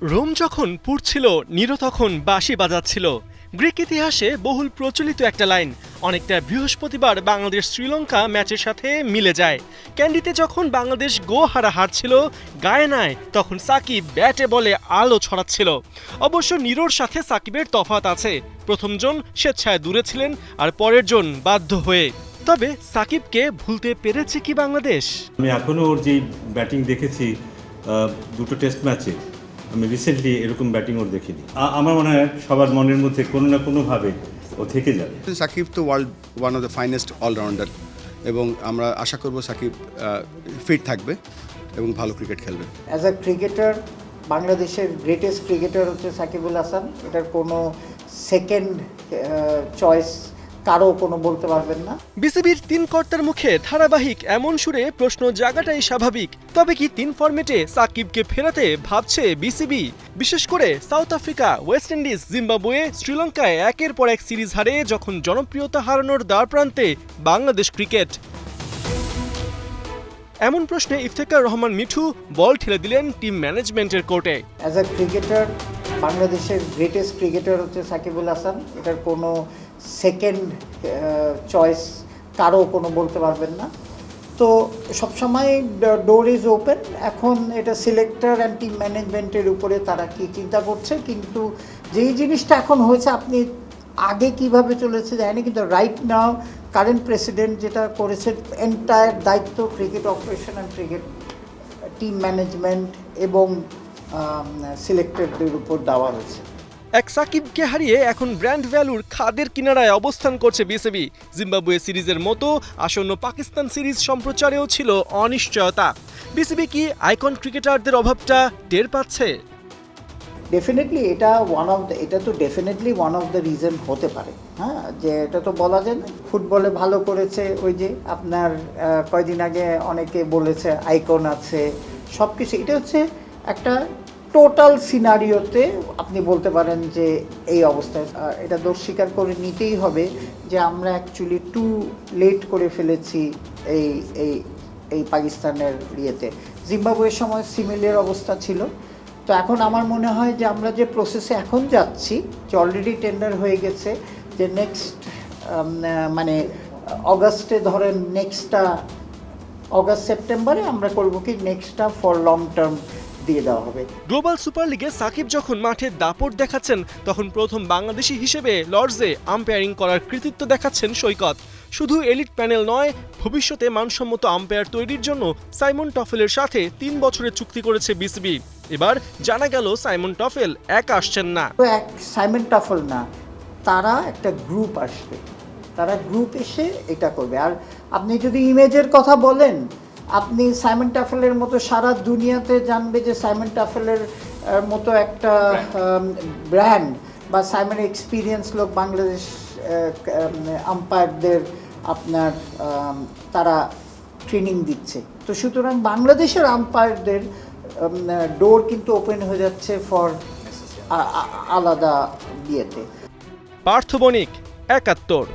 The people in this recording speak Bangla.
রোম যখন পুড়ছিল, নিরো তখন বাঁশি বাজাচ্ছিল। গ্রিক ইতিহাসে বহুল প্রচলিত একটা লাইন, অনেকটা বৃহস্পতিবার বাংলাদেশ শ্রীলঙ্কা ম্যাচের সাথে মিলে যায়। ক্যান্ডিতে যখন বাংলাদেশ গোহারা হারছিল, গায়ানায় তখন সাকিব ব্যাটে বলে আলো ছড়াচ্ছিল। অবশ্য নিরোর সাথে সাকিবের তফাৎ আছে, প্রথমজন স্বেচ্ছায় দূরে ছিলেন আর পরের জন বাধ্য হয়ে। তবে সাকিবকে ভুলতে পেরেছে কি বাংলাদেশ? আমি এখনো ওর যে ব্যাটিং দেখেছি দুটো টেস্ট ম্যাচে, আমি রিসেন্টলি এরকম ব্যাটিং ওর দেখিনি। আমার মনে হয় সবার মনের মধ্যে কোনো না কোনোভাবে ও থেকে যাবে। সাকিব তো world one of the finest allrounder, এবং আমরা আশা করব সাকিব ফিট থাকবে এবং ভালো ক্রিকেট খেলবে। অ্যাজ আ ক্রিকেটার বাংলাদেশের গ্রেটেস্ট ক্রিকেটার হচ্ছে সাকিবুল হাসান, এটার কোনো সেকেন্ড চয়েস কারো কোনো বলতে পারবেন না। বিসিবির তিন কর্তার মুখে ধারাবাহিক এমন সুরে প্রশ্ন জাগাটাই স্বাভাবিক। তবে কি তিন ফরম্যাটে সাকিবকে ফেরাতে ভাবছে বিসিবি? বিশেষ করে south Africa, West Indies, Zimbabwe, শ্রীলঙ্কায় একের পর এক সিরিজ হারে যখন জনপ্রিয়তা হারানোর দ্বারপ্রান্তে বাংলাদেশ ক্রিকেট। এমন প্রশ্নে ইফতেখার রহমান মিঠু বল ঠেলে দিলেন টিম ম্যানেজমেন্টের কোর্টে। অ্যাজ আ ক্রিকেটার বাংলাদেশের গ্রেটেস্ট ক্রিকেটার হচ্ছে সাকিবুল হাসান, এটার কোনো সেকেন্ড চয়েস কারো কোনো বলতে পারবেন না। তো সবসময় ডোর ইজ ওপেন। এখন এটা সিলেক্টর অ্যান্ড টিম ম্যানেজমেন্টের উপরে তারা কি চিন্তা করছে, কিন্তু যেই জিনিসটা এখন হয়েছে, আপনি আগে কিভাবে চলেছে জানি, কিন্তু রাইট নাও কারেন্ট প্রেসিডেন্ট যেটা করেছে, এন্টায়ার দায়িত্ব cricket operation and cricket team management এবং সিলেক্টেডদের উপর দেওয়া হয়েছে। এক সাকিবকে হারিয়ে এখন ব্র্যান্ড ভ্যালুর খাদের কিনারায় অবস্থান করছে বিসিবি। জিম্বাবুয়ে সিরিজের মতো আসন্ন পাকিস্তান সিরিজ সম্প্রচারেও ছিল অনিশ্চয়তা। বিসিবি কি আইকন ক্রিকেটারদের অভাবটা টের পাচ্ছে? ডেফিনেটলি এটা তো definitely one of the reason হতে পারে। হ্যাঁ, যে এটা তো বলা যায় না। ফুটবলে ভালো করেছে, ওই যে আপনার কয়দিন আগে অনেকে বলেছে আইকন আছে, সব কিছু। এটা হচ্ছে একটা টোটাল সিনারিওতে আপনি বলতে পারেন যে এই অবস্থায় এটা দোষ স্বীকার করে নিতেই হবে যে আমরা অ্যাকচুয়ালি টু লেট করে ফেলেছি এই এই এই পাকিস্তানের ইয়েতে। জিম্বাবুয়ের সময় সিমিলার অবস্থা ছিল। তো এখন আমার মনে হয় যে আমরা যে প্রসেসে এখন যাচ্ছি, যে অলরেডি টেন্ডার হয়ে গেছে, যে নেক্সট মানে অগাস্টে ধরেন, নেক্সটটা অগাস্ট সেপ্টেম্বরে আমরা করব কি নেক্সটটা ফর লং টার্ম দিয়ে দেওয়া হবে। গ্লোবাল সুপার লিগে সাকিব যখন মাঠে দাপট দেখাচ্ছেন, তখন প্রথম বাংলাদেশি হিসেবে লর্ডসে আম্পায়ারিং করার কৃতিত্ব দেখাচ্ছেন সৈকত। শুধু এলিট প্যানেল নয়, ভবিষ্যতে মানসম্মত আম্পায়ার তৈরির জন্য সাইমন টফেলের সাথে 3 বছরের চুক্তি করেছে বিসিবি। এবার জানা গেল সাইমন টফেল একা আসছেন না। তো এক সাইমন টফেল না, তারা একটা গ্রুপ আসবে, তারা গ্রুপ এসে এটা করবে। আর আপনি যদি ইমেজের কথা বলেন, আপনি সাইমন টাফেলের মতো সারা দুনিয়াতে জানবে যে সাইমন টাফেলের মতো একটা ব্র্যান্ড বা সাইমনের এক্সপিরিয়েন্স লোক বাংলাদেশ আম্পায়ারদের আপনার তারা ট্রেনিং দিচ্ছে। তো সুতরাং বাংলাদেশের আম্পায়ারদের ডোর কিন্তু ওপেন হয়ে যাচ্ছে ফর আলাদা বিয়েতে। পার্থ বণিক, ৭১।